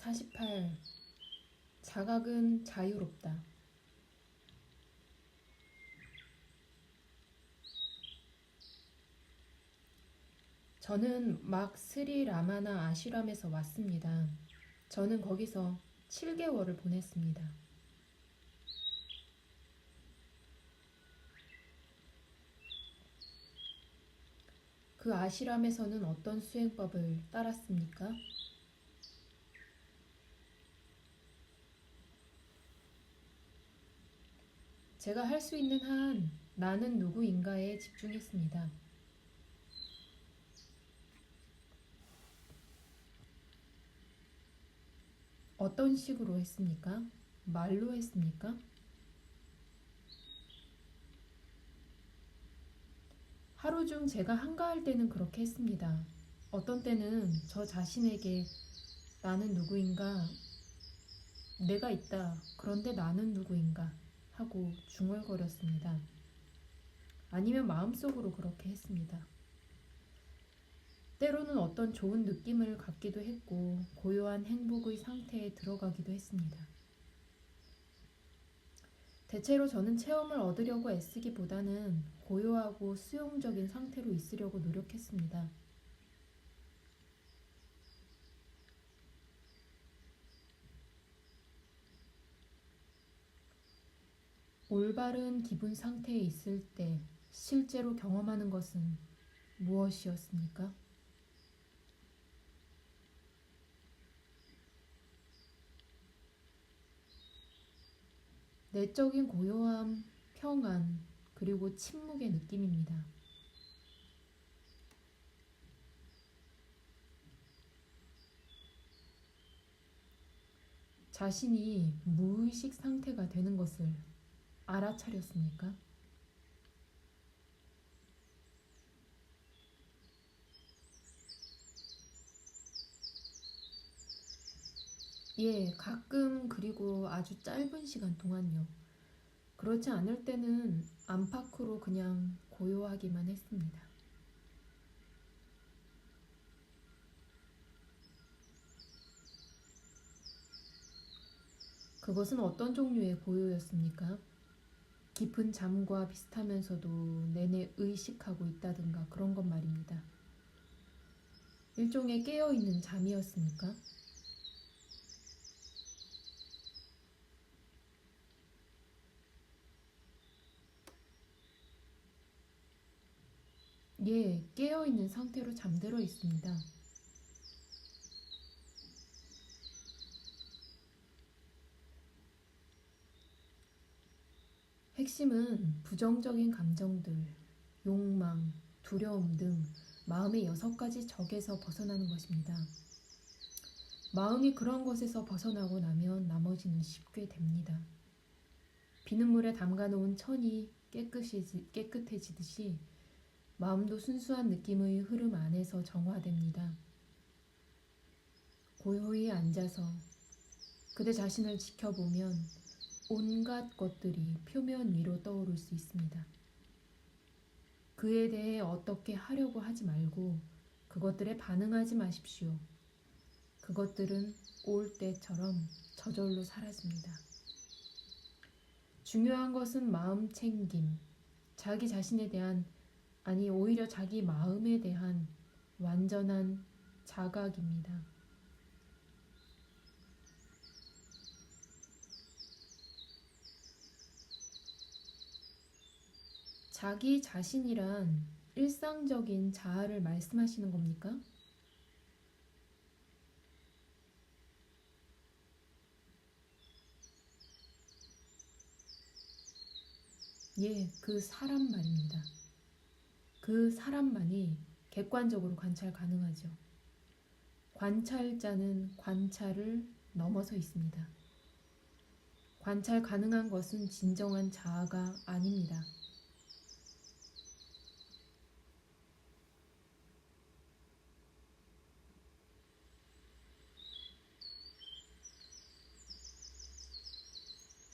48. 자각은 자유롭다. 저는 막 스리 라마나 아슈람에서 왔습니다. 저는 거기서 7개월을 보냈습니다. 그 아시람에서는 어떤 수행법을 따랐습니까? 제가 할 수 있는 한 나는 누구인가에 집중했습니다. 어떤 식으로 했습니까? 말로 했습니까? 하루 중 제가 한가할 때는 그렇게 했습니다. 어떤 때는 저 자신에게 나는 누구인가? 내가 있다. 그런데 나는 누구인가? 하고 중얼거렸습니다. 아니면 마음속으로 그렇게 했습니다. 때로는 어떤 좋은 느낌을 갖기도 했고 고요한 행복의 상태에 들어가기도 했습니다. 대체로 저는 체험을 얻으려고 애쓰기보다는 고요하고 수용적인 상태로 있으려고 노력했습니다. 올바른 기분 상태에 있을 때 실제로 경험하는 것은 무엇이었습니까? 내적인 고요함, 평안, 그리고 침묵의 느낌입니다. 자신이 무의식 상태가 되는 것을 알아차렸습니까? 예, 가끔 그리고 아주 짧은 시간 동안요. 그렇지 않을 때는 안팎으로 그냥 고요하기만 했습니다. 그것은 어떤 종류의 고요였습니까? 깊은 잠과 비슷하면서도 내내 의식하고 있다든가 그런 것 말입니다. 일종의 깨어있는 잠이었습니까? 예, 깨어있는 상태로 잠들어 있습니다. 핵심은 부정적인 감정들, 욕망, 두려움 등 마음의 6가지 적에서 벗어나는 것입니다. 마음이 그런 것에서 벗어나고 나면 나머지는 쉽게 됩니다. 비눗물에 담가놓은 천이 깨끗해지듯이 마음도 순수한 느낌의 흐름 안에서 정화됩니다. 고요히 앉아서 그대 자신을 지켜보면 온갖 것들이 표면 위로 떠오를 수 있습니다. 그에 대해 어떻게 하려고 하지 말고 그것들에 반응하지 마십시오. 그것들은 올 때처럼 저절로 사라집니다. 중요한 것은 마음 챙김, 자기 자신에 대한, 아니 오히려 자기 마음에 대한 완전한 자각입니다. 자기 자신이란 일상적인 자아를 말씀하시는 겁니까? 예, 그 사람 말입니다. 그 사람만이 객관적으로 관찰 가능하죠. 관찰자는 관찰을 넘어서 있습니다. 관찰 가능한 것은 진정한 자아가 아닙니다.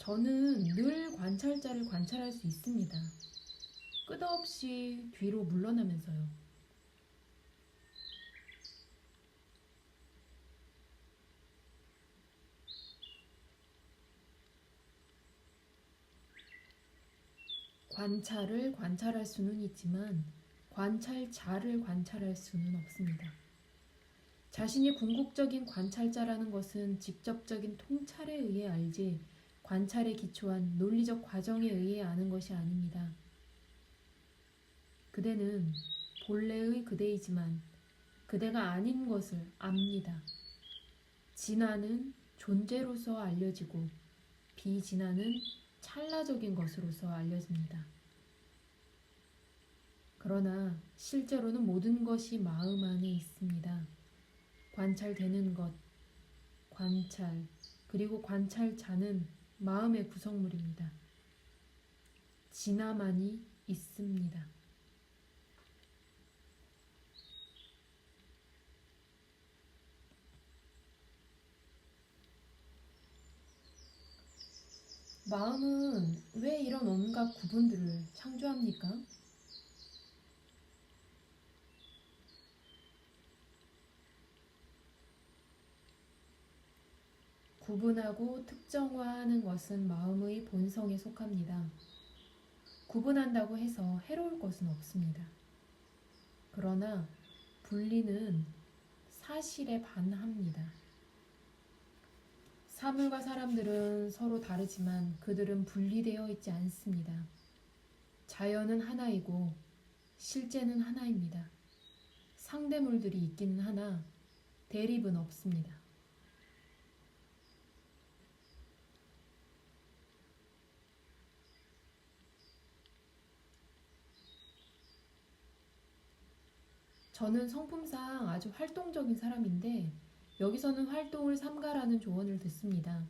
저는 늘 관찰자를 관찰할 수 있습니다. 끝없이 뒤로 물러나면서요. 관찰을 관찰할 수는 있지만 관찰자를 관찰할 수는 없습니다. 자신이 궁극적인 관찰자라는 것은 직접적인 통찰에 의해 알지 관찰에 기초한 논리적 과정에 의해 아는 것이 아닙니다. 그대는 본래의 그대이지만 그대가 아닌 것을 압니다. 진화는 존재로서 알려지고 비진화는 찰나적인 것으로서 알려집니다. 그러나 실제로는 모든 것이 마음 안에 있습니다. 관찰되는 것, 관찰, 그리고 관찰자는 마음의 구성물입니다. 진화만이 있습니다. 마음은 왜 이런 온갖 구분들을 창조합니까? 구분하고 특정화하는 것은 마음의 본성에 속합니다. 구분한다고 해서 해로울 것은 없습니다. 그러나 분리는 사실에 반합니다. 사물과 사람들은 서로 다르지만 그들은 분리되어 있지 않습니다. 자연은 하나이고 실제는 하나입니다. 상대물들이 있기는 하나 대립은 없습니다. 저는 성품상 아주 활동적인 사람인데 여기서는 활동을 삼가라는 조언을 듣습니다.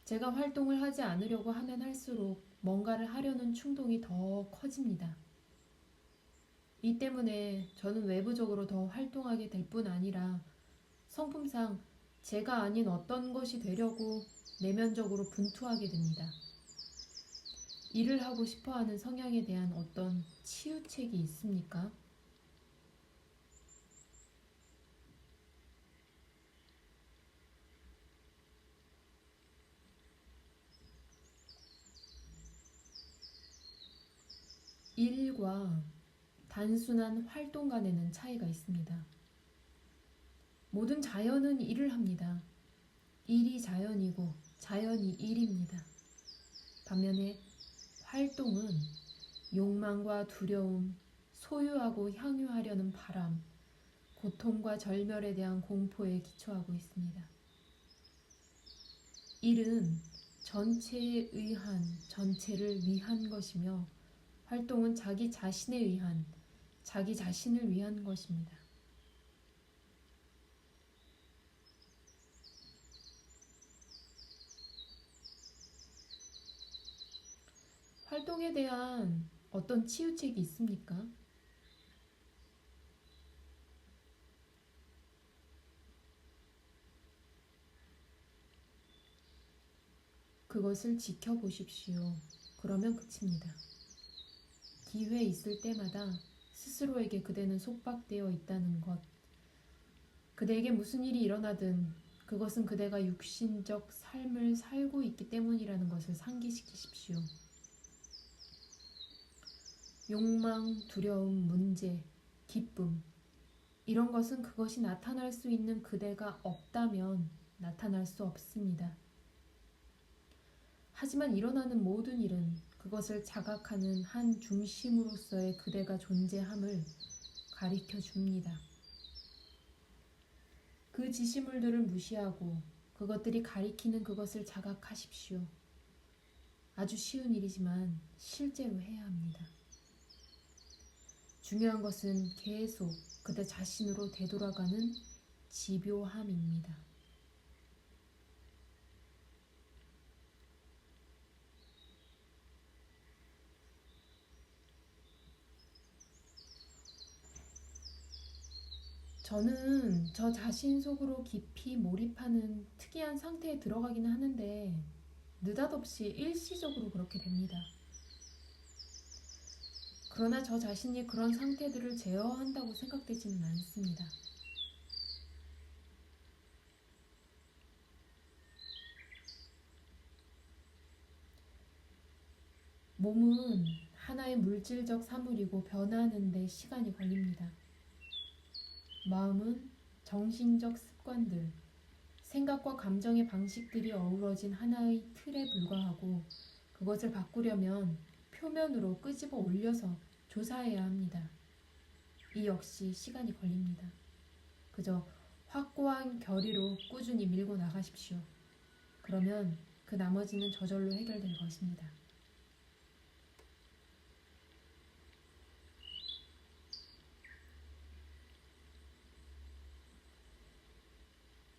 제가 활동을 하지 않으려고 하면 할수록 뭔가를 하려는 충동이 더 커집니다. 이 때문에 저는 외부적으로 더 활동하게 될 뿐 아니라 성품상 제가 아닌 어떤 것이 되려고 내면적으로 분투하게 됩니다. 일을 하고 싶어하는 성향에 대한 어떤 치유책이 있습니까? 일과 단순한 활동 간에는 차이가 있습니다. 모든 자연은 일을 합니다. 일이 자연이고 자연이 일입니다. 반면에 활동은 욕망과 두려움, 소유하고 향유하려는 바람, 고통과 절멸에 대한 공포에 기초하고 있습니다. 일은 전체에 의한, 전체를 위한 것이며 활동은 자기 자신에 의한, 자기 자신을 위한 것입니다. 활동에 대한 어떤 치유책이 있습니까? 그것을 지켜보십시오. 그러면 그칩니다. 기회 있을 때마다 스스로에게 그대는 속박되어 있다는 것, 그대에게 무슨 일이 일어나든 그것은 그대가 육신적 삶을 살고 있기 때문이라는 것을 상기시키십시오. 욕망, 두려움, 문제, 기쁨, 이런 것은 그것이 나타날 수 있는 그대가 없다면 나타날 수 없습니다. 하지만 일어나는 모든 일은 그것을 자각하는 한 중심으로서의 그대가 존재함을 가리켜 줍니다. 그 지시물들을 무시하고 그것들이 가리키는 그것을 자각하십시오. 아주 쉬운 일이지만 실제로 해야 합니다. 중요한 것은 계속 그대 자신으로 되돌아가는 집요함입니다. 저는 저 자신 속으로 깊이 몰입하는 특이한 상태에 들어가기는 하는데 느닷없이 일시적으로 그렇게 됩니다. 그러나 저 자신이 그런 상태들을 제어한다고 생각되지는 않습니다. 몸은 하나의 물질적 사물이고 변하는 데 시간이 걸립니다. 마음은 정신적 습관들, 생각과 감정의 방식들이 어우러진 하나의 틀에 불과하고 그것을 바꾸려면 표면으로 끄집어 올려서 조사해야 합니다. 이 역시 시간이 걸립니다. 그저 확고한 결의로 꾸준히 밀고 나가십시오. 그러면 그 나머지는 저절로 해결될 것입니다.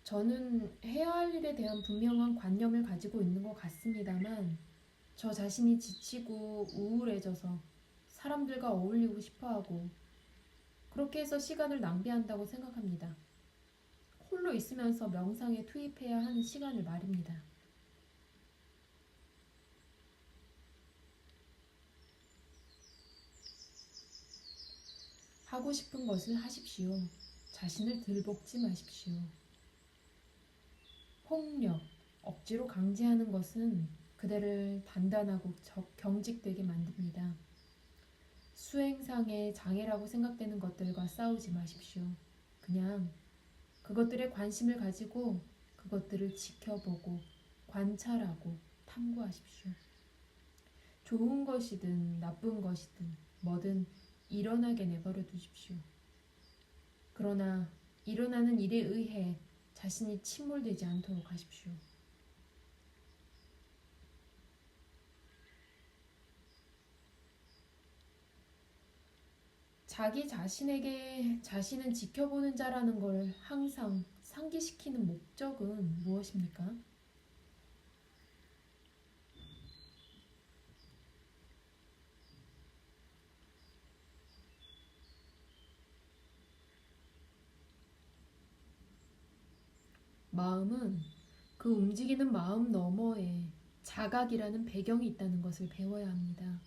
저는 해야 할 일에 대한 분명한 관념을 가지고 있는 것 같습니다만 저 자신이 지치고 우울해져서 사람들과 어울리고 싶어하고 그렇게 해서 시간을 낭비한다고 생각합니다. 홀로 있으면서 명상에 투입해야 하는 시간을 말입니다. 하고 싶은 것을 하십시오. 자신을 들볶지 마십시오. 폭력, 억지로 강제하는 것은 그대를 단단하고 경직되게 만듭니다. 수행상의 장애라고 생각되는 것들과 싸우지 마십시오. 그냥 그것들에 관심을 가지고 그것들을 지켜보고 관찰하고 탐구하십시오. 좋은 것이든 나쁜 것이든 뭐든 일어나게 내버려 두십시오. 그러나 일어나는 일에 의해 자신이 침몰되지 않도록 하십시오. 자기 자신에게 자신은 지켜보는 자라는 걸 항상 상기시키는 목적은 무엇입니까? 마음은 그 움직이는 마음 너머에 자각이라는 배경이 있다는 것을 배워야 합니다.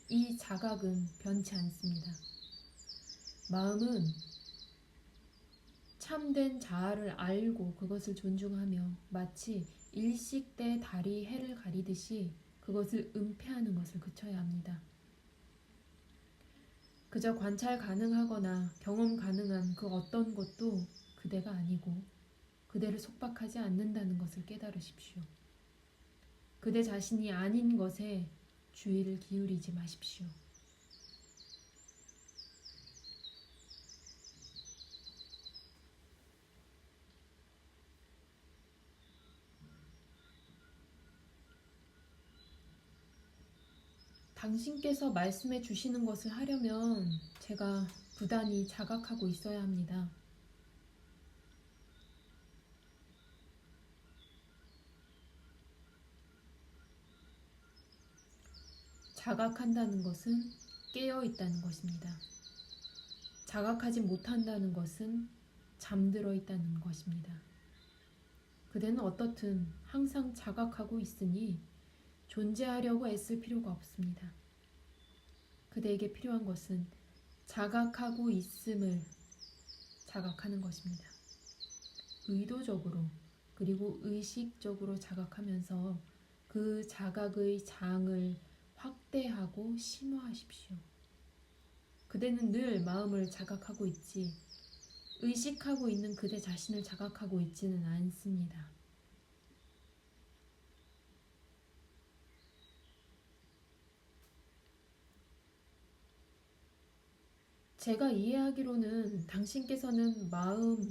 이 자각은 변치 않습니다. 마음은 참된 자아를 알고 그것을 존중하며 마치 일식때 달이 해를 가리듯이 그것을 은폐하는 것을 그쳐야 합니다. 그저 관찰 가능하거나 경험 가능한 그 어떤 것도 그대가 아니고 그대를 속박하지 않는다는 것을 깨달으십시오. 그대 자신이 아닌 것에 주의를 기울이지 마십시오. 당신께서 말씀해 주시는 것을 하려면 제가 부단히 자각하고 있어야 합니다. 자각한다는 것은 깨어 있다는 것입니다. 자각하지 못한다는 것은 잠들어 있다는 것입니다. 그대는 어떻든 항상 자각하고 있으니 존재하려고 애쓸 필요가 없습니다. 그대에게 필요한 것은 자각하고 있음을 자각하는 것입니다. 의도적으로 그리고 의식적으로 자각하면서 그 자각의 장을 확대하고 심화하십시오. 그대는 늘 마음을 자각하고 있지 의식하고 있는 그대 자신을 자각하고 있지는 않습니다. 제가 이해하기로는 당신께서는 마음,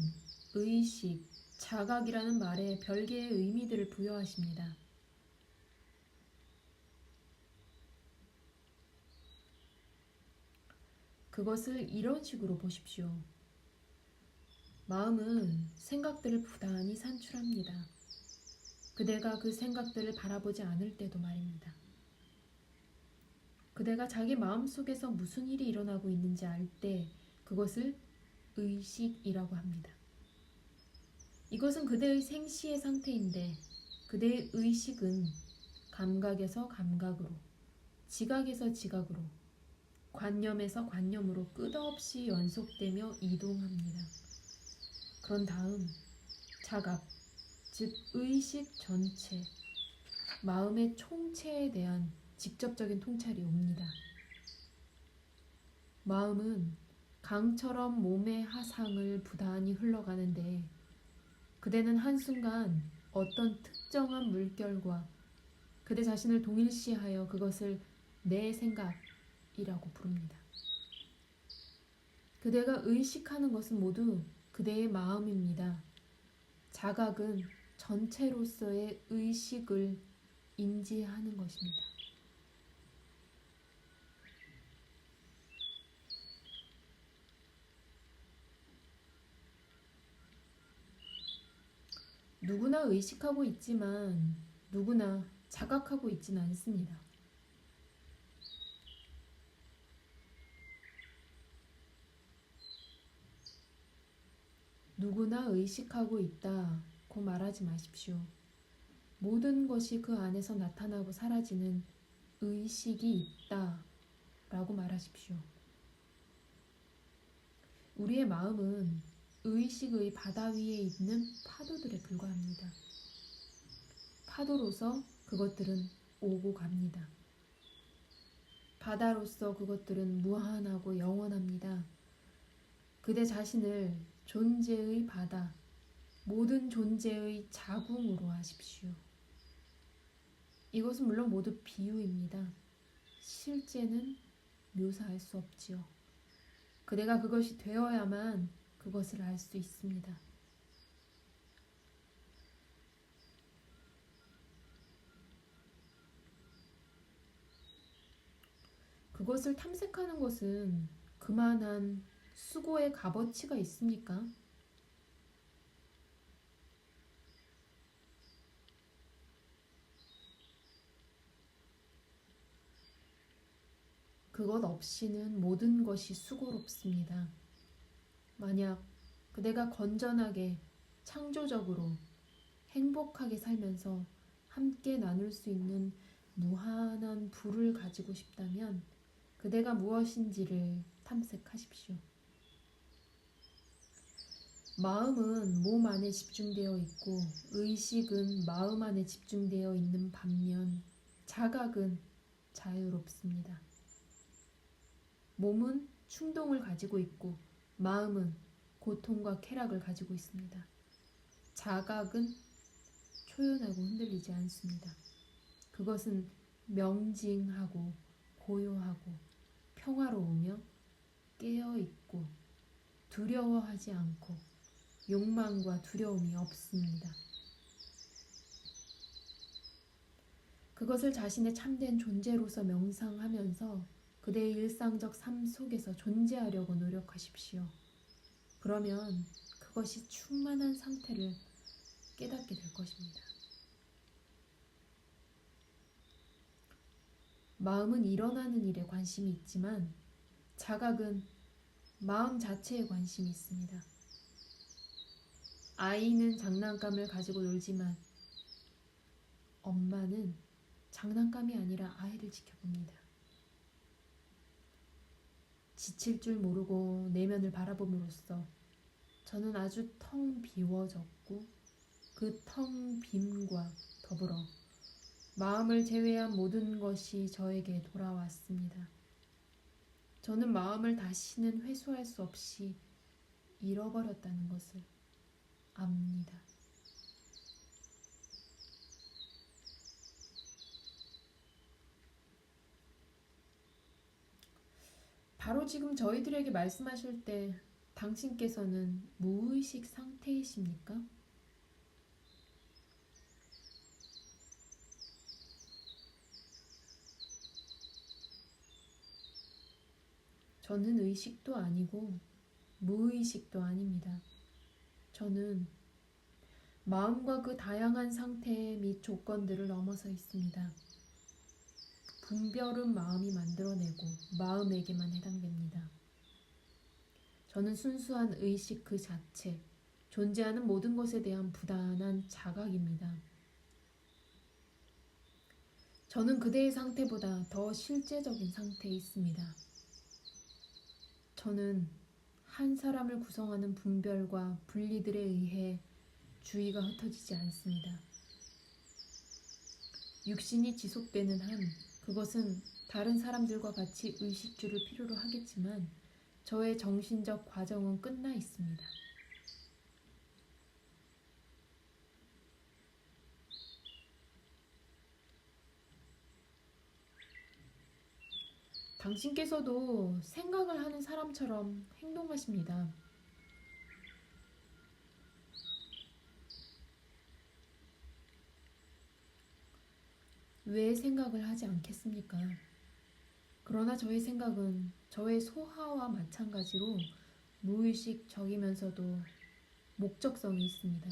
의식, 자각이라는 말에 별개의 의미들을 부여하십니다. 그것을 이런 식으로 보십시오. 마음은 생각들을 부단히 산출합니다. 그대가 그 생각들을 바라보지 않을 때도 말입니다. 그대가 자기 마음속에서 무슨 일이 일어나고 있는지 알 때 그것을 의식이라고 합니다. 이것은 그대의 생시의 상태인데 그대의 의식은 감각에서 감각으로, 지각에서 지각으로, 관념에서 관념으로 끝없이 연속되며 이동합니다. 그런 다음 자각, 즉 의식 전체, 마음의 총체에 대한 직접적인 통찰이 옵니다. 마음은 강처럼 몸의 하상을 부단히 흘러가는데 그대는 한순간 어떤 특정한 물결과 그대 자신을 동일시하여 그것을 내 생각이라고 부릅니다. 그대가 의식하는 것은 모두 그대의 마음입니다. 자각은 전체로서의 의식을 인지하는 것입니다. 누구나 의식하고 있지만 누구나 자각하고 있지는 않습니다. 누구나 의식하고 있다고 말하지 마십시오. 모든 것이 그 안에서 나타나고 사라지는 의식이 있다라고 말하십시오. 우리의 마음은 의식의 바다 위에 있는 파도들에 불과합니다. 파도로서 그것들은 오고 갑니다. 바다로서 그것들은 무한하고 영원합니다. 그대 자신을 존재의 바다, 모든 존재의 자궁으로 하십시오. 이것은 물론 모두 비유입니다. 실제는 묘사할 수 없지요. 그대가 그것이 되어야만 그것을 알 수 있습니다. 그것을 탐색하는 것은 그만한 수고의 값어치가 있습니까? 그것 없이는 모든 것이 수고롭습니다. 만약 그대가 건전하게, 창조적으로, 행복하게 살면서 함께 나눌 수 있는 무한한 부를 가지고 싶다면 그대가 무엇인지를 탐색하십시오. 마음은 몸 안에 집중되어 있고 의식은 마음 안에 집중되어 있는 반면 자각은 자유롭습니다. 몸은 충동을 가지고 있고 마음은 고통과 쾌락을 가지고 있습니다. 자각은 초연하고 흔들리지 않습니다. 그것은 명징하고 고요하고 평화로우며 깨어있고 두려워하지 않고 욕망과 두려움이 없습니다. 그것을 자신의 참된 존재로서 명상하면서 그대의 일상적 삶 속에서 존재하려고 노력하십시오. 그러면 그것이 충만한 상태를 깨닫게 될 것입니다. 마음은 일어나는 일에 관심이 있지만 자각은 마음 자체에 관심이 있습니다. 아이는 장난감을 가지고 놀지만 엄마는 장난감이 아니라 아이를 지켜봅니다. 지칠 줄 모르고 내면을 바라봄으로써 저는 아주 텅 비워졌고 그 텅 빔과 더불어 마음을 제외한 모든 것이 저에게 돌아왔습니다. 저는 마음을 다시는 회수할 수 없이 잃어버렸다는 것을 압니다. 바로 지금 저희들에게 말씀하실 때 당신께서는 무의식 상태이십니까? 저는 의식도 아니고 무의식도 아닙니다. 저는 마음과 그 다양한 상태 및 조건들을 넘어서 있습니다. 분별은 마음이 만들어내고 마음에게만 해당됩니다. 저는 순수한 의식 그 자체, 존재하는 모든 것에 대한 부단한 자각입니다. 저는 그대의 상태보다 더 실제적인 상태에 있습니다. 저는 한 사람을 구성하는 분별과 분리들에 의해 주의가 흩어지지 않습니다. 육신이 지속되는 한 그것은 다른 사람들과 같이 의식주를 필요로 하겠지만 저의 정신적 과정은 끝나 있습니다. 당신께서도 생각을 하는 사람처럼 행동하십니다. 왜 생각을 하지 않겠습니까? 그러나 저의 생각은 저의 소하와 마찬가지로 무의식적이면서도 목적성이 있습니다.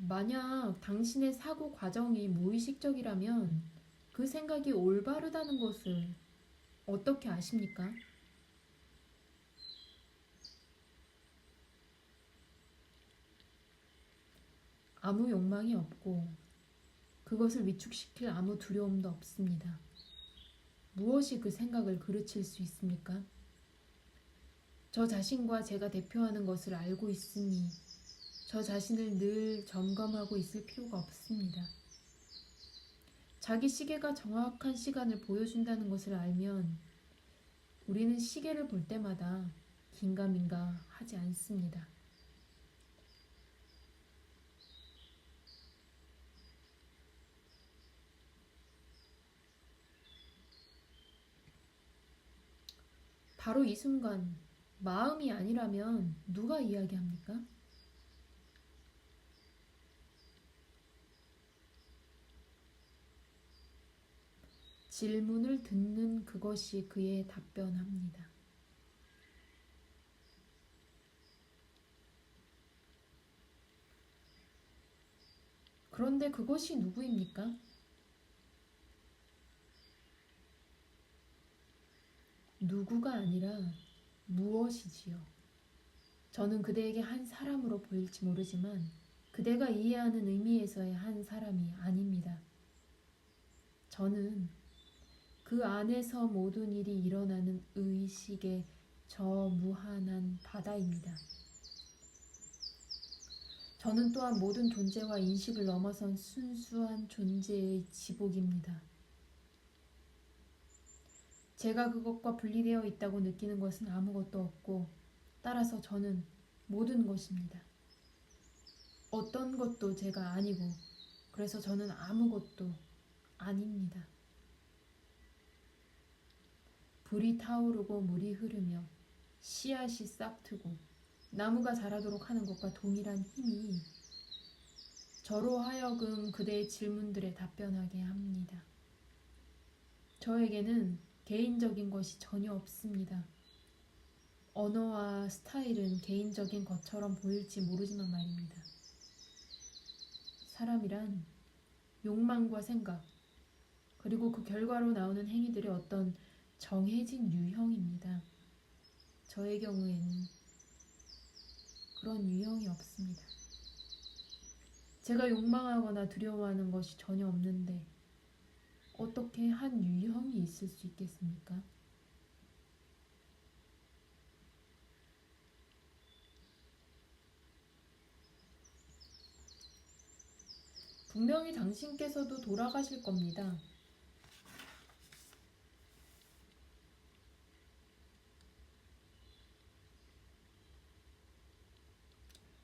만약 당신의 사고 과정이 무의식적이라면 그 생각이 올바르다는 것을 어떻게 아십니까? 아무 욕망이 없고 그것을 위축시킬 아무 두려움도 없습니다. 무엇이 그 생각을 그르칠 수 있습니까? 저 자신과 제가 대표하는 것을 알고 있으니 저 자신을 늘 점검하고 있을 필요가 없습니다. 자기 시계가 정확한 시간을 보여준다는 것을 알면 우리는 시계를 볼 때마다 긴가민가 하지 않습니다. 바로 이 순간 마음이 아니라면 누가 이야기합니까? 질문을 듣는 그것이 그의 답변합니다. 그런데 그것이 누구입니까? 누구가 아니라 무엇이지요. 저는 그대에게 한 사람으로 보일지 모르지만 그대가 이해하는 의미에서의 한 사람이 아닙니다. 저는 그 안에서 모든 일이 일어나는 의식의 저 무한한 바다입니다. 저는 또한 모든 존재와 인식을 넘어선 순수한 존재의 지복입니다. 제가 그것과 분리되어 있다고 느끼는 것은 아무것도 없고 따라서 저는 모든 것입니다. 어떤 것도 제가 아니고 그래서 저는 아무것도 아닙니다. 불이 타오르고 물이 흐르며 씨앗이 싹트고 나무가 자라도록 하는 것과 동일한 힘이 저로 하여금 그대의 질문들에 답변하게 합니다. 저에게는 개인적인 것이 전혀 없습니다. 언어와 스타일은 개인적인 것처럼 보일지 모르지만 말입니다. 사람이란 욕망과 생각, 그리고 그 결과로 나오는 행위들의 어떤 정해진 유형입니다. 저의 경우에는 그런 유형이 없습니다. 제가 욕망하거나 두려워하는 것이 전혀 없는데 어떻게 한 유형이 있을 수 있겠습니까? 분명히 당신께서도 돌아가실 겁니다.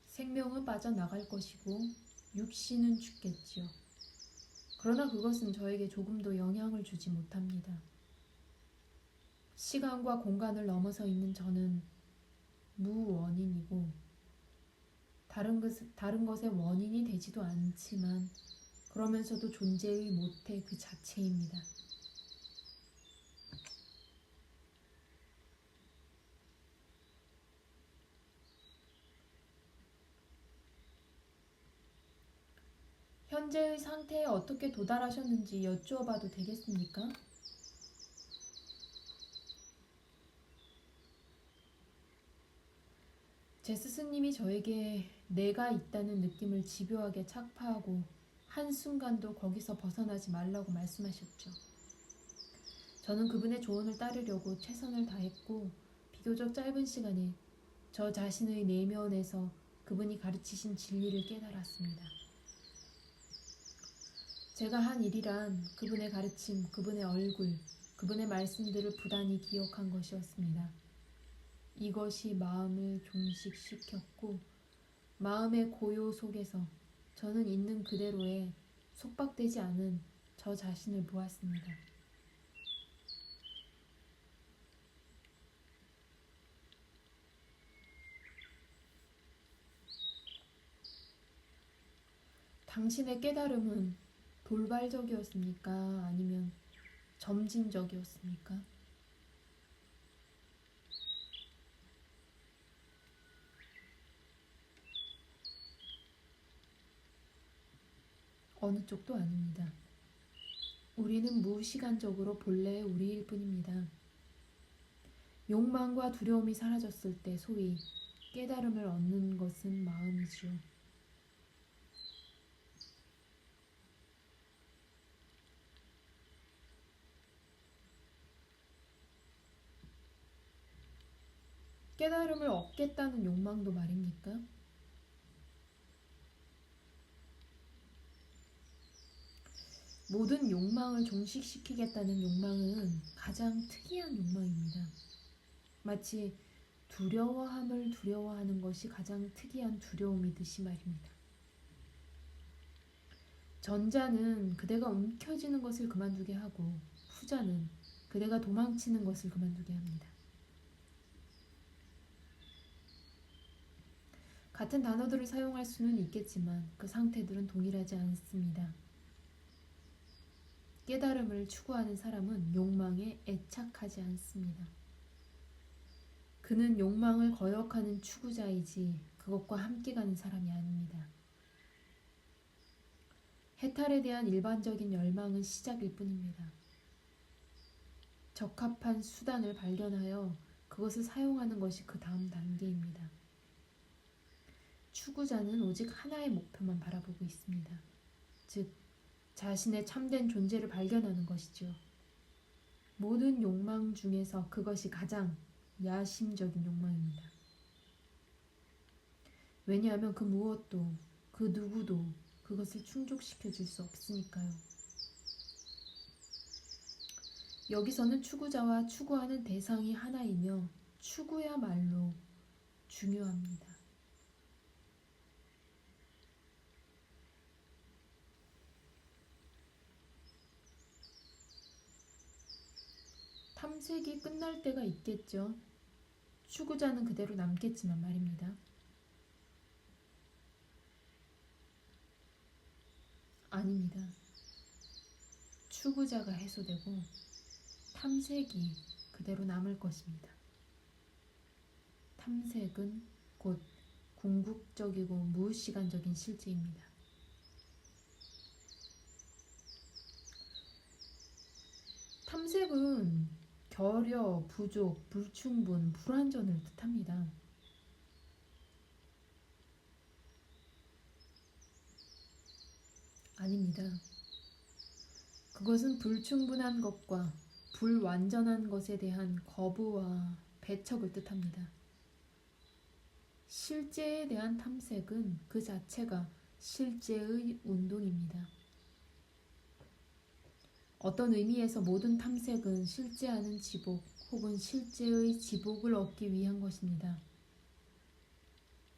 생명은 빠져나갈 것이고 육신은 죽겠지요. 그러나 그것은 저에게 조금도 영향을 주지 못합니다. 시간과 공간을 넘어서 있는 저는 무원인이고 다른 것의 원인이 되지도 않지만 그러면서도 존재의 모태 그 자체입니다. 현재의 상태에 어떻게 도달하셨는지 여쭈어봐도 되겠습니까? 제 스승님이 저에게 내가 있다는 느낌을 집요하게 착파하고 한순간도 거기서 벗어나지 말라고 말씀하셨죠. 저는 그분의 조언을 따르려고 최선을 다했고 비교적 짧은 시간에 저 자신의 내면에서 그분이 가르치신 진리를 깨달았습니다. 제가 한 일이란 그분의 가르침, 그분의 얼굴, 그분의 말씀들을 부단히 기억한 것이었습니다. 이것이 마음을 종식시켰고 마음의 고요 속에서 저는 있는 그대로의 속박되지 않은 저 자신을 보았습니다. 당신의 깨달음은 돌발적이었습니까? 아니면 점진적이었습니까? 어느 쪽도 아닙니다. 우리는 무시간적으로 본래의 우리일 뿐입니다. 욕망과 두려움이 사라졌을 때 소위 깨달음을 얻는 것은 마음이지요. 깨달음을 얻겠다는 욕망도 말입니까? 모든 욕망을 종식시키겠다는 욕망은 가장 특이한 욕망입니다. 마치 두려워함을 두려워하는 것이 가장 특이한 두려움이듯이 말입니다. 전자는 그대가 움켜쥐는 것을 그만두게 하고 후자는 그대가 도망치는 것을 그만두게 합니다. 같은 단어들을 사용할 수는 있겠지만 그 상태들은 동일하지 않습니다. 깨달음을 추구하는 사람은 욕망에 애착하지 않습니다. 그는 욕망을 거역하는 추구자이지 그것과 함께 가는 사람이 아닙니다. 해탈에 대한 일반적인 열망은 시작일 뿐입니다. 적합한 수단을 발견하여 그것을 사용하는 것이 그 다음 단계입니다. 추구자는 오직 하나의 목표만 바라보고 있습니다. 즉, 자신의 참된 존재를 발견하는 것이죠. 모든 욕망 중에서 그것이 가장 야심적인 욕망입니다. 왜냐하면 그 무엇도, 그 누구도 그것을 충족시켜 줄 수 없으니까요. 여기서는 추구자와 추구하는 대상이 하나이며 추구야말로 중요합니다. 탐색이 끝날 때가 있겠죠. 추구자는 그대로 남겠지만 말입니다. 아닙니다. 추구자가 해소되고 탐색이 그대로 남을 것입니다. 탐색은 곧 궁극적이고 무시간적인 실제입니다. 탐색은 결여, 부족, 불충분, 불완전을 뜻합니다. 아닙니다. 그것은 불충분한 것과 불완전한 것에 대한 거부와 배척을 뜻합니다. 실제에 대한 탐색은 그 자체가 실제의 운동입니다. 어떤 의미에서 모든 탐색은 실제하는 지복 혹은 실제의 지복을 얻기 위한 것입니다.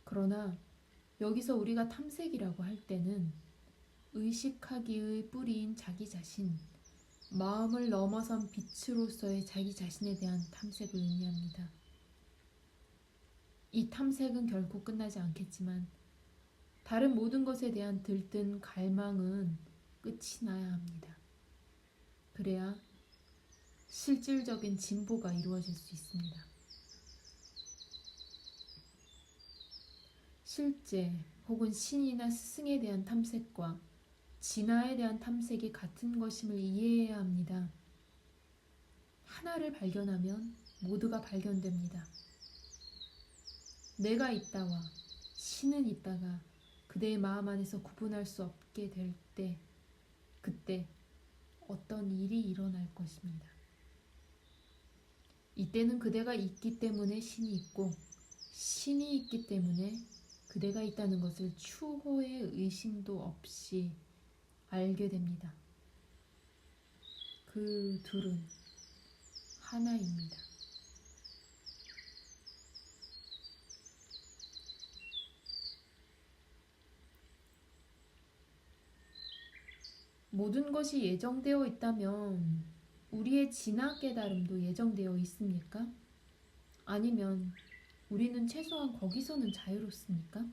그러나 여기서 우리가 탐색이라고 할 때는 의식하기의 뿌리인 자기 자신, 마음을 넘어선 빛으로서의 자기 자신에 대한 탐색을 의미합니다. 이 탐색은 결코 끝나지 않겠지만 다른 모든 것에 대한 들뜬 갈망은 끝이 나야 합니다. 그래야 실질적인 진보가 이루어질 수 있습니다. 실제 혹은 신이나 스승에 대한 탐색과 진화에 대한 탐색이 같은 것임을 이해해야 합니다. 하나를 발견하면 모두가 발견됩니다. 내가 있다와 신은 있다가 그대의 마음 안에서 구분할 수 없게 될 때, 그때 어떤 일이 일어날 것입니다. 이때는 그대가 있기 때문에 신이 있고 신이 있기 때문에 그대가 있다는 것을 추호의 의심도 없이 알게 됩니다. 그 둘은 하나입니다. 모든 것이 예정되어 있다면 우리의 진화 깨달음도 예정되어 있습니까? 아니면 우리는 최소한 거기서는 자유롭습니까?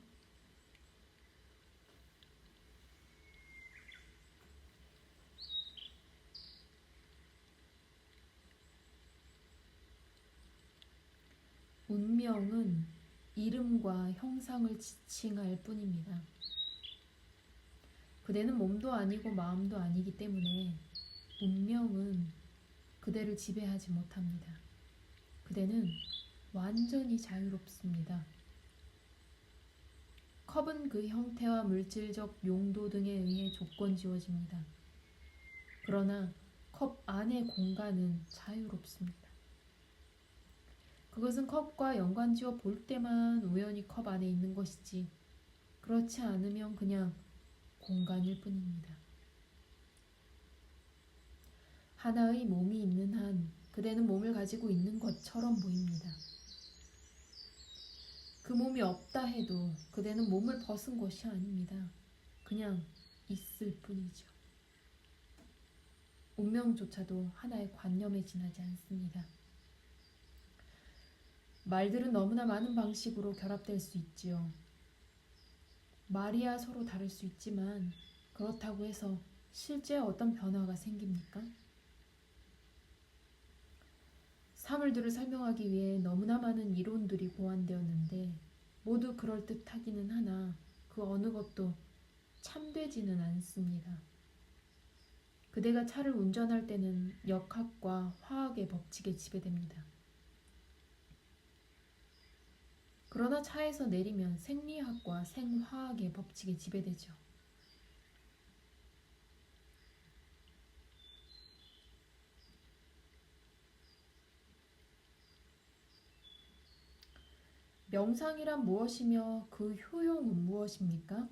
운명은 이름과 형상을 지칭할 뿐입니다. 그대는 몸도 아니고 마음도 아니기 때문에 운명은 그대를 지배하지 못합니다. 그대는 완전히 자유롭습니다. 컵은 그 형태와 물질적 용도 등에 의해 조건 지어집니다. 그러나 컵 안의 공간은 자유롭습니다. 그것은 컵과 연관지어 볼 때만 우연히 컵 안에 있는 것이지 그렇지 않으면 그냥 공간일 뿐입니다. 하나의 몸이 있는 한 그대는 몸을 가지고 있는 것처럼 보입니다. 그 몸이 없다 해도 그대는 몸을 벗은 것이 아닙니다. 그냥 있을 뿐이죠. 운명조차도 하나의 관념에 지나지 않습니다. 말들은 너무나 많은 방식으로 결합될 수 있지요. 말이야 서로 다를 수 있지만 그렇다고 해서 실제 어떤 변화가 생깁니까? 사물들을 설명하기 위해 너무나 많은 이론들이 고안되었는데 모두 그럴듯하기는 하나 그 어느 것도 참되지는 않습니다. 그대가 차를 운전할 때는 역학과 화학의 법칙에 지배됩니다. 그러나 차에서 내리면 생리학과 생화학의 법칙에 지배되죠. 명상이란 무엇이며 그 효용은 무엇입니까?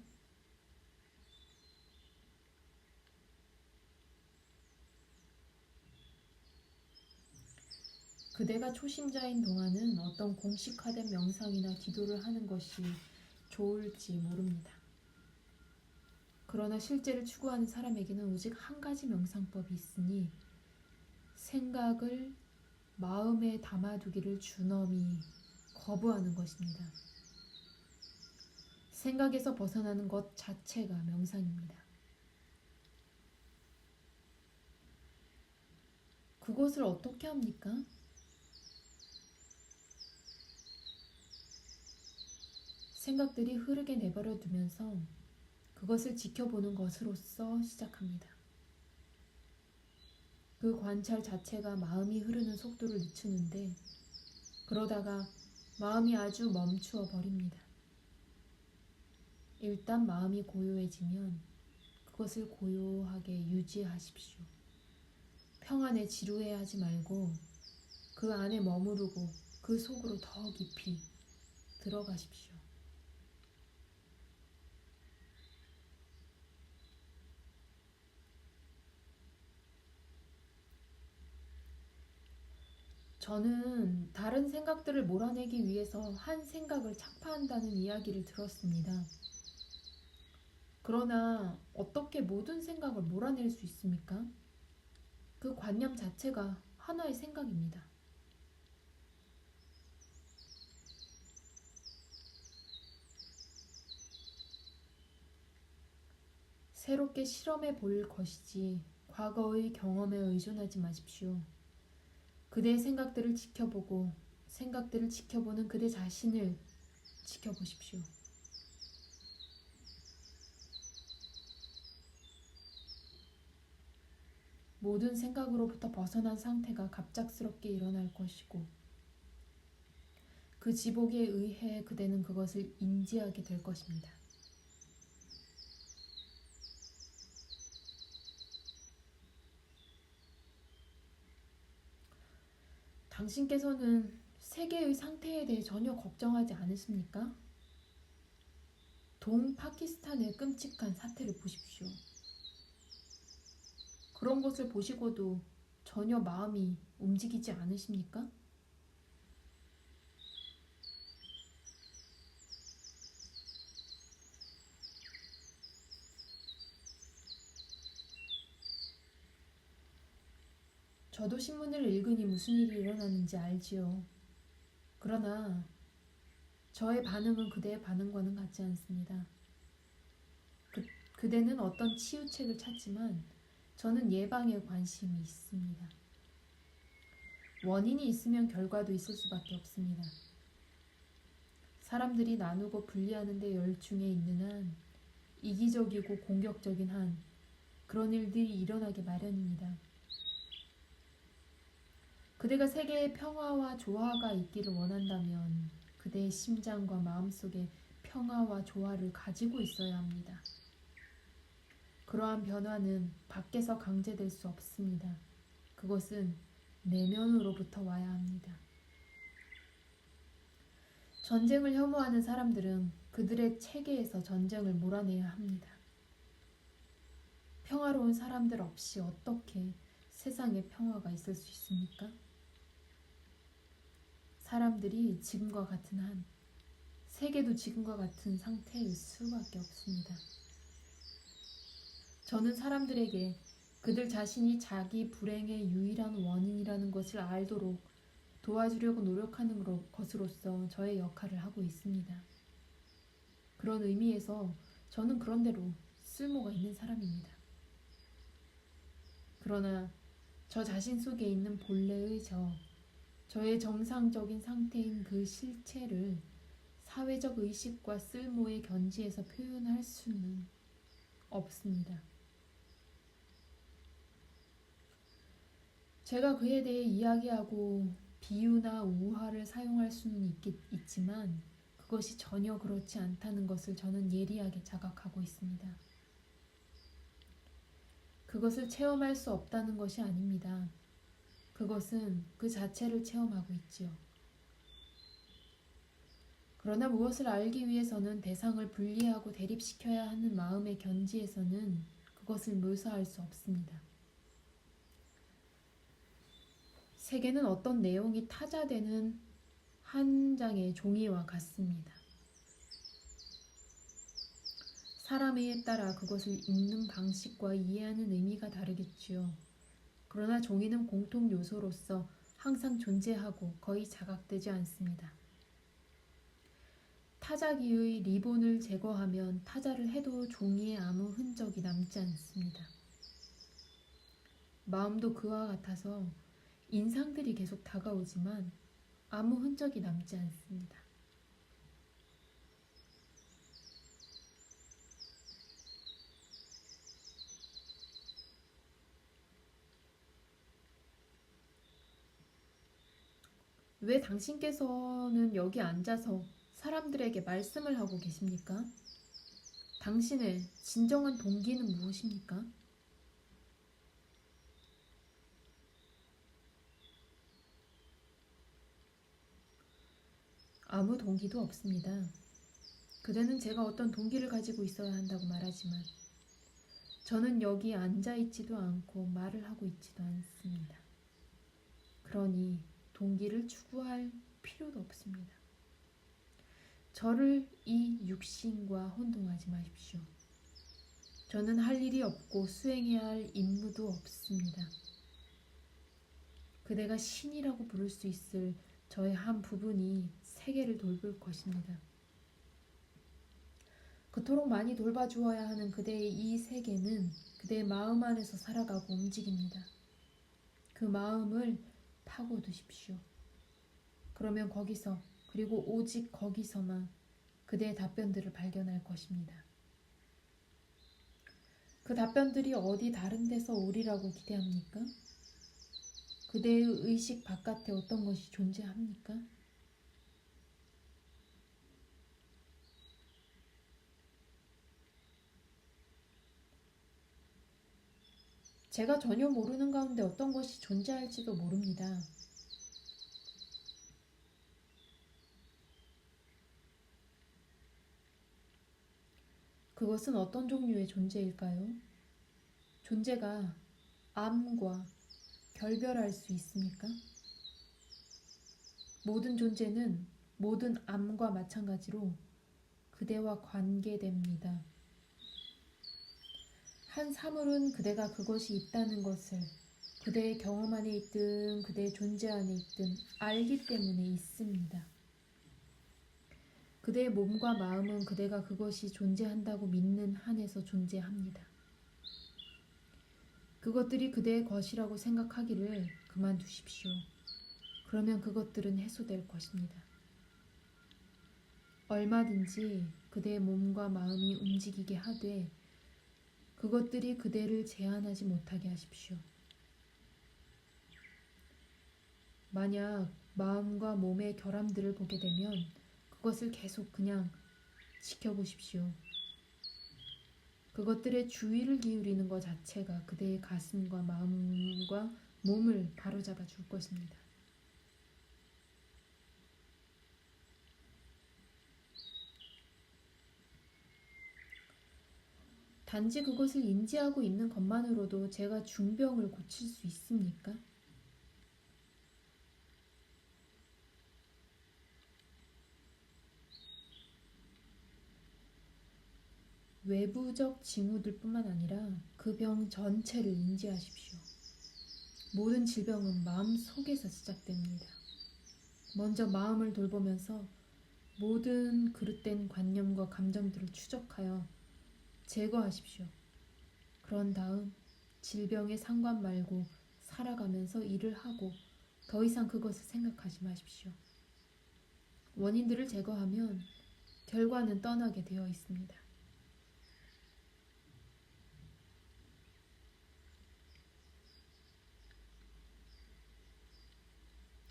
그대가 초심자인 동안은 어떤 공식화된 명상이나 기도를 하는 것이 좋을지 모릅니다. 그러나 실제를 추구하는 사람에게는 오직 한 가지 명상법이 있으니 생각을 마음에 담아두기를 준엄히 거부하는 것입니다. 생각에서 벗어나는 것 자체가 명상입니다. 그것을 어떻게 합니까? 생각들이 흐르게 내버려 두면서 그것을 지켜보는 것으로서 시작합니다. 그 관찰 자체가 마음이 흐르는 속도를 늦추는데 그러다가 마음이 아주 멈추어 버립니다. 일단 마음이 고요해지면 그것을 고요하게 유지하십시오. 평안에 지루해하지 말고 그 안에 머무르고 그 속으로 더 깊이 들어가십시오. 저는 다른 생각들을 몰아내기 위해서 한 생각을 착파한다는 이야기를 들었습니다. 그러나 어떻게 모든 생각을 몰아낼 수 있습니까? 그 관념 자체가 하나의 생각입니다. 새롭게 실험해 볼 것이지 과거의 경험에 의존하지 마십시오. 그대의 생각들을 지켜보고 생각들을 지켜보는 그대 자신을 지켜보십시오. 모든 생각으로부터 벗어난 상태가 갑작스럽게 일어날 것이고 그 지복에 의해 그대는 그것을 인지하게 될 것입니다. 당신께서는 세계의 상태에 대해 전혀 걱정하지 않으십니까? 동파키스탄의 끔찍한 사태를 보십시오. 그런 것을 보시고도 전혀 마음이 움직이지 않으십니까? 저도 신문을 읽으니 무슨 일이 일어나는지 알지요. 그러나 저의 반응은 그대의 반응과는 같지 않습니다. 그대는 어떤 치유책을 찾지만 저는 예방에 관심이 있습니다. 원인이 있으면 결과도 있을 수밖에 없습니다. 사람들이 나누고 분리하는 데 열중해 있는 한, 이기적이고 공격적인 한, 그런 일들이 일어나게 마련입니다. 그대가 세계에 평화와 조화가 있기를 원한다면 그대의 심장과 마음속에 평화와 조화를 가지고 있어야 합니다. 그러한 변화는 밖에서 강제될 수 없습니다. 그것은 내면으로부터 와야 합니다. 전쟁을 혐오하는 사람들은 그들의 체계에서 전쟁을 몰아내야 합니다. 평화로운 사람들 없이 어떻게 세상에 평화가 있을 수 있습니까? 사람들이 지금과 같은 한, 세계도 지금과 같은 상태일 수밖에 없습니다. 저는 사람들에게 그들 자신이 자기 불행의 유일한 원인이라는 것을 알도록 도와주려고 노력하는 것으로서 저의 역할을 하고 있습니다. 그런 의미에서 저는 그런대로 쓸모가 있는 사람입니다. 그러나 저 자신 속에 있는 본래의 저의 정상적인 상태인 그 실체를 사회적 의식과 쓸모의 견지에서 표현할 수는 없습니다. 제가 그에 대해 이야기하고 비유나 우화를 사용할 수는 있지만 그것이 전혀 그렇지 않다는 것을 저는 예리하게 자각하고 있습니다. 그것을 체험할 수 없다는 것이 아닙니다. 그것은 그 자체를 체험하고 있지요. 그러나 무엇을 알기 위해서는 대상을 분리하고 대립시켜야 하는 마음의 견지에서는 그것을 묘사할 수 없습니다. 세계는 어떤 내용이 타자되는 한 장의 종이와 같습니다. 사람에 따라 그것을 읽는 방식과 이해하는 의미가 다르겠지요. 그러나 종이는 공통 요소로서 항상 존재하고 거의 자각되지 않습니다. 타자기의 리본을 제거하면 타자를 해도 종이에 아무 흔적이 남지 않습니다. 마음도 그와 같아서 인상들이 계속 다가오지만 아무 흔적이 남지 않습니다. 왜 당신께서는 여기 앉아서 사람들에게 말씀을 하고 계십니까? 당신의 진정한 동기는 무엇입니까? 아무 동기도 없습니다. 그대는 제가 어떤 동기를 가지고 있어야 한다고 말하지만 저는 여기 앉아있지도 않고 말을 하고 있지도 않습니다. 그러니 동기를 추구할 필요도 없습니다. 저를 이 육신과 혼동하지 마십시오. 저는 할 일이 없고 수행해야 할 임무도 없습니다. 그대가 신이라고 부를 수 있을 저의 한 부분이 세계를 돌볼 것입니다. 그토록 많이 돌봐주어야 하는 그대의 이 세계는 그대의 마음 안에서 살아가고 움직입니다. 그 마음을 파고두십시오. 그러면 거기서, 그리고 오직 거기서만 그대의 답변들을 발견할 것입니다. 그 답변들이 어디 다른 데서 오리라고 기대합니까? 그대의 의식 바깥에 어떤 것이 존재합니까? 제가 전혀 모르는 가운데 어떤 것이 존재할지도 모릅니다. 그것은 어떤 종류의 존재일까요? 존재가 암과 결별할 수 있습니까? 모든 존재는 모든 암과 마찬가지로 그대와 관계됩니다. 한 사물은 그대가 그것이 있다는 것을 그대의 경험 안에 있든 그대의 존재 안에 있든 알기 때문에 있습니다. 그대의 몸과 마음은 그대가 그것이 존재한다고 믿는 한에서 존재합니다. 그것들이 그대의 것이라고 생각하기를 그만두십시오. 그러면 그것들은 해소될 것입니다. 얼마든지 그대의 몸과 마음이 움직이게 하되 그것들이 그대를 제한하지 못하게 하십시오. 만약 마음과 몸의 결함들을 보게 되면 그것을 계속 그냥 지켜보십시오. 그것들의 주의를 기울이는 것 자체가 그대의 가슴과 마음과 몸을 바로잡아 줄 것입니다. 단지 그것을 인지하고 있는 것만으로도 제가 중병을 고칠 수 있습니까? 외부적 징후들 뿐만 아니라 그 병 전체를 인지하십시오. 모든 질병은 마음 속에서 시작됩니다. 먼저 마음을 돌보면서 모든 그릇된 관념과 감정들을 추적하여 제거하십시오. 그런 다음 질병에 상관 말고 살아가면서 일을 하고 더 이상 그것을 생각하지 마십시오. 원인들을 제거하면 결과는 떠나게 되어 있습니다.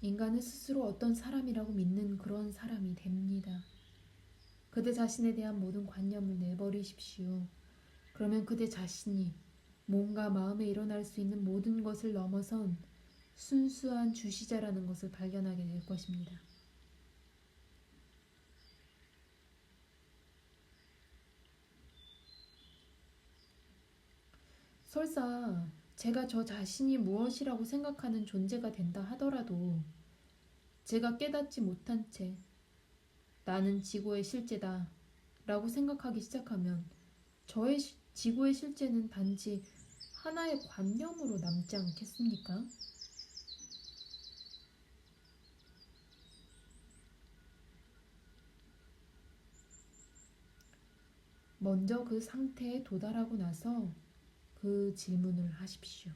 인간은 스스로 어떤 사람이라고 믿는 그런 사람이 됩니다. 그대 자신에 대한 모든 관념을 내버리십시오. 그러면 그대 자신이 몸과 마음에 일어날 수 있는 모든 것을 넘어선 순수한 주시자라는 것을 발견하게 될 것입니다. 설사 제가 저 자신이 무엇이라고 생각하는 존재가 된다 하더라도 제가 깨닫지 못한 채 나는 지구의 실제다 라고 생각하기 시작하면 저의 지구의 실제는 단지 하나의 관념으로 남지 않겠습니까? 먼저 그 상태에 도달하고 나서 그 질문을 하십시오.